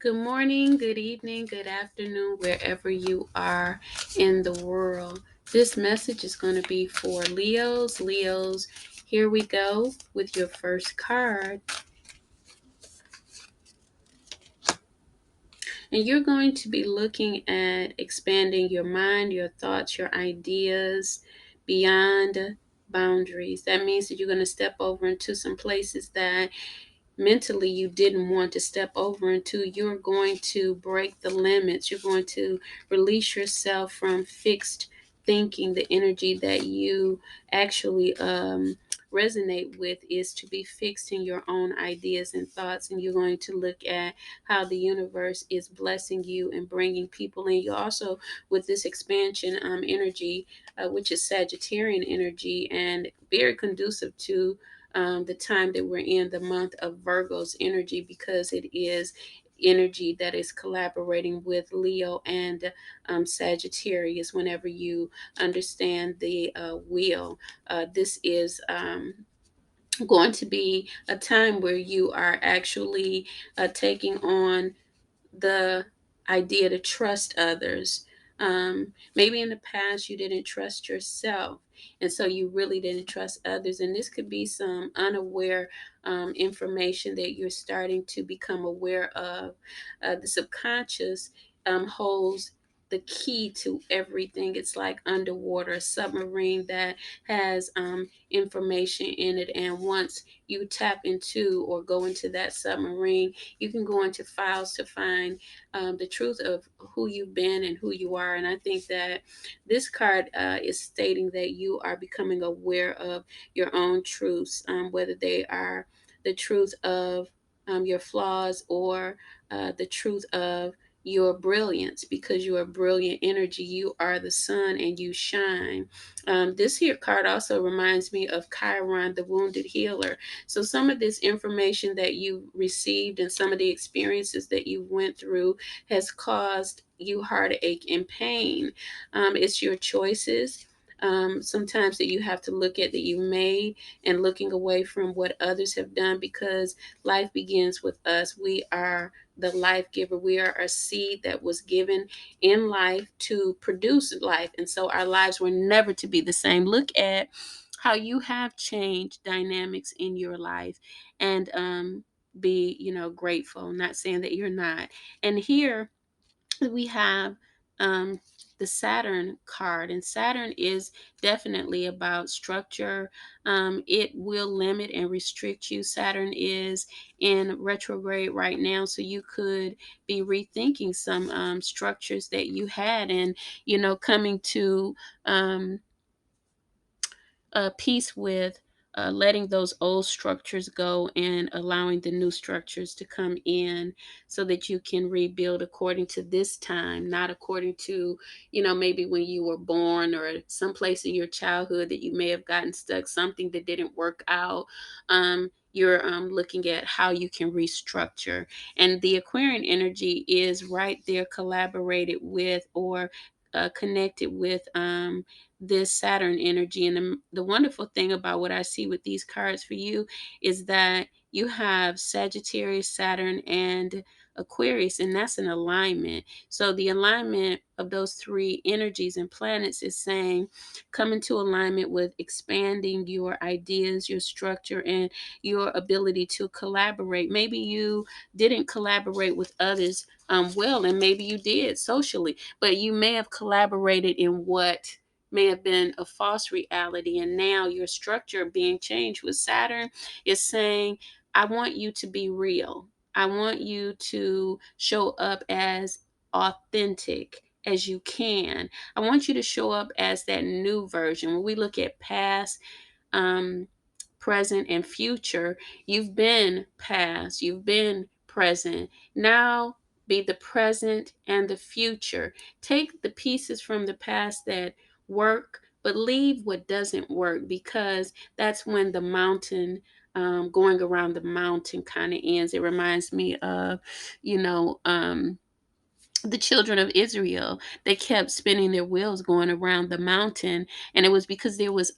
Good morning, good evening, good afternoon, wherever you are in the world. This message is going to be for Leos. Leos, here we go with your first card. And you're going to be looking at expanding your mind, your thoughts, your ideas beyond boundaries. That means that you're going to step over into some places that mentally you didn't want to step over into. You're going to break the limits. You're going to release yourself from fixed thinking. The energy that you actually resonate with is to be fixed in your own ideas and thoughts, and you're going to look at how the universe is blessing you and bringing people in. You also, with this expansion energy, which is Sagittarian energy and very conducive to the time that we're in, the month of Virgo's energy, because it is energy that is collaborating with Leo and Sagittarius. Whenever you understand the wheel, this is going to be a time where you are actually taking on the idea to trust others. Maybe in the past you didn't trust yourself, and so you really didn't trust others. And this could be some unaware information that you're starting to become aware of. The subconscious holds the key to everything. It's like underwater, a submarine that has information in it. And once you tap into or go into that submarine, you can go into files to find the truth of who you've been and who you are. And I think that this card is stating that you are becoming aware of your own truths, whether they are the truth of your flaws or the truth of your brilliance, because you are brilliant energy. You are the sun and you shine. This here card also reminds me of Chiron, the wounded healer. So some of this information that you received and some of the experiences that you went through has caused you heartache and pain. It's your choices. Sometimes that you have to look at that you made and looking away from what others have done, because life begins with us. We are the life giver. We are a seed that was given in life to produce life. And so our lives were never to be the same. Look at how you have changed dynamics in your life, and be grateful, not saying that you're not. And here we have um, the Saturn card, and Saturn is definitely about structure. It will limit and restrict you. Saturn is in retrograde right now, so you could be rethinking some structures that you had, and coming to peace with letting those old structures go and allowing the new structures to come in, so that you can rebuild according to this time, not according to, maybe when you were born or some place in your childhood that you may have gotten stuck, something that didn't work out. You're looking at how you can restructure. And the Aquarian energy is right there collaborated with or connected with this Saturn energy. And the wonderful thing about what I see with these cards for you is that you have Sagittarius, Saturn, and Aquarius, and that's an alignment. So the alignment of those three energies and planets is saying come into alignment with expanding your ideas, your structure, and your ability to collaborate. Maybe you didn't collaborate with others well, and maybe you did socially, but you may have collaborated in what may have been a false reality, and now your structure being changed with Saturn is saying, I want you to be real. I want you to show up as authentic as you can. I want you to show up as that new version. When we look at past, um, present, and future, you've been past, you've been present. Now be the present and the future. Take the pieces from the past that work, but leave what doesn't work, because that's when the mountain, going around the mountain kind of ends. It reminds me of, you know, the children of Israel. They kept spinning their wheels going around the mountain, and it was because there was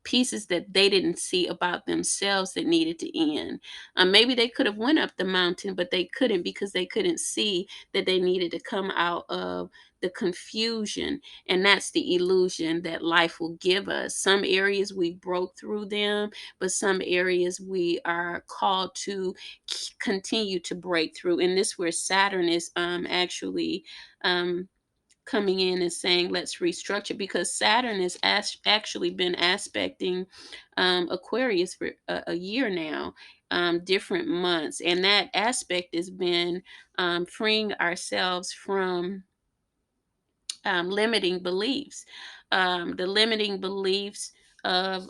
pieces that they didn't see about themselves that needed to end. Maybe they could have went up the mountain, but they couldn't because they couldn't see that they needed to come out of the confusion. And that's the illusion that life will give us. Some areas we broke through them, but some areas we are called to continue to break through. And this where Saturn is actually um, coming in and saying let's restructure, because Saturn has actually been aspecting Aquarius for a year now, different months, and that aspect has been freeing ourselves from limiting beliefs, the limiting beliefs of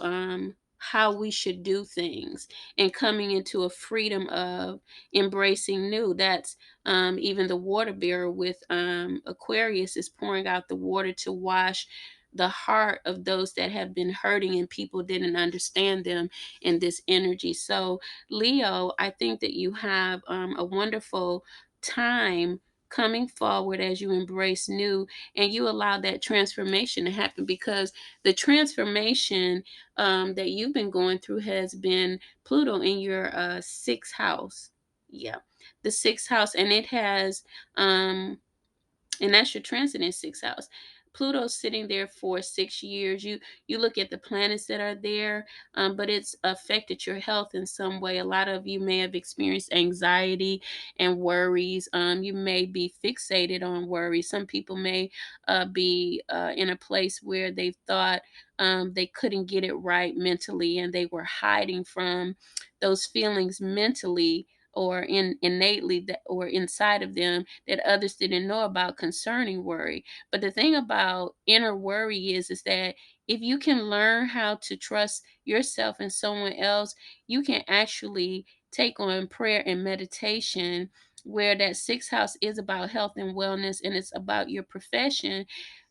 how we should do things, and coming into a freedom of embracing new. That's even the water bearer with Aquarius is pouring out the water to wash the heart of those that have been hurting and people didn't understand them in this energy. So, Leo, I think that you have a wonderful time coming forward as you embrace new and you allow that transformation to happen, because the transformation that you've been going through has been Pluto in your sixth house. Yeah, the sixth house, and it has and that's your transit in sixth house. Pluto's sitting there for 6 years. You look at the planets that are there, but it's affected your health in some way. A lot of you may have experienced anxiety and worries. You may be fixated on worry. Some people may be in a place where they thought they couldn't get it right mentally, and they were hiding from those feelings mentally or innately that or inside of them that others didn't know about concerning worry. But the thing about inner worry is that if you can learn how to trust yourself and someone else, you can actually take on prayer and meditation, where that sixth house is about health and wellness, and it's about your profession,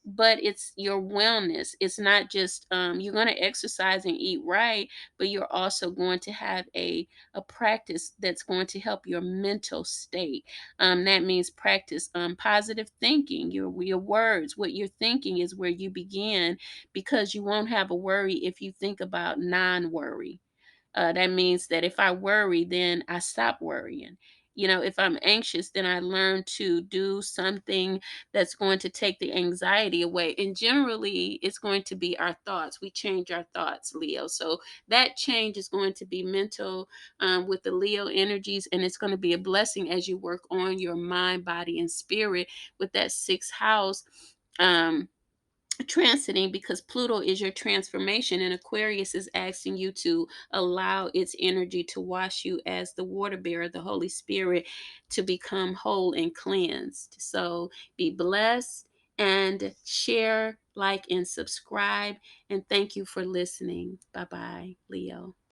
but it's your wellness. It's not just you're going to exercise and eat right, but you're also going to have a practice that's going to help your mental state. That means practice positive thinking. Your words, what you're thinking is where you begin, because you won't have a worry if you think about non-worry. That means that if I worry, then I stop worrying. If I'm anxious, then I learn to do something that's going to take the anxiety away. And generally, it's going to be our thoughts. We change our thoughts, Leo. So that change is going to be mental with the Leo energies, and it's going to be a blessing as you work on your mind, body, and spirit with that sixth house. Transiting, because Pluto is your transformation, and Aquarius is asking you to allow its energy to wash you as the water bearer, the Holy Spirit, to become whole and cleansed. So be blessed and share, like, and subscribe. And thank you for listening. Bye bye, Leo.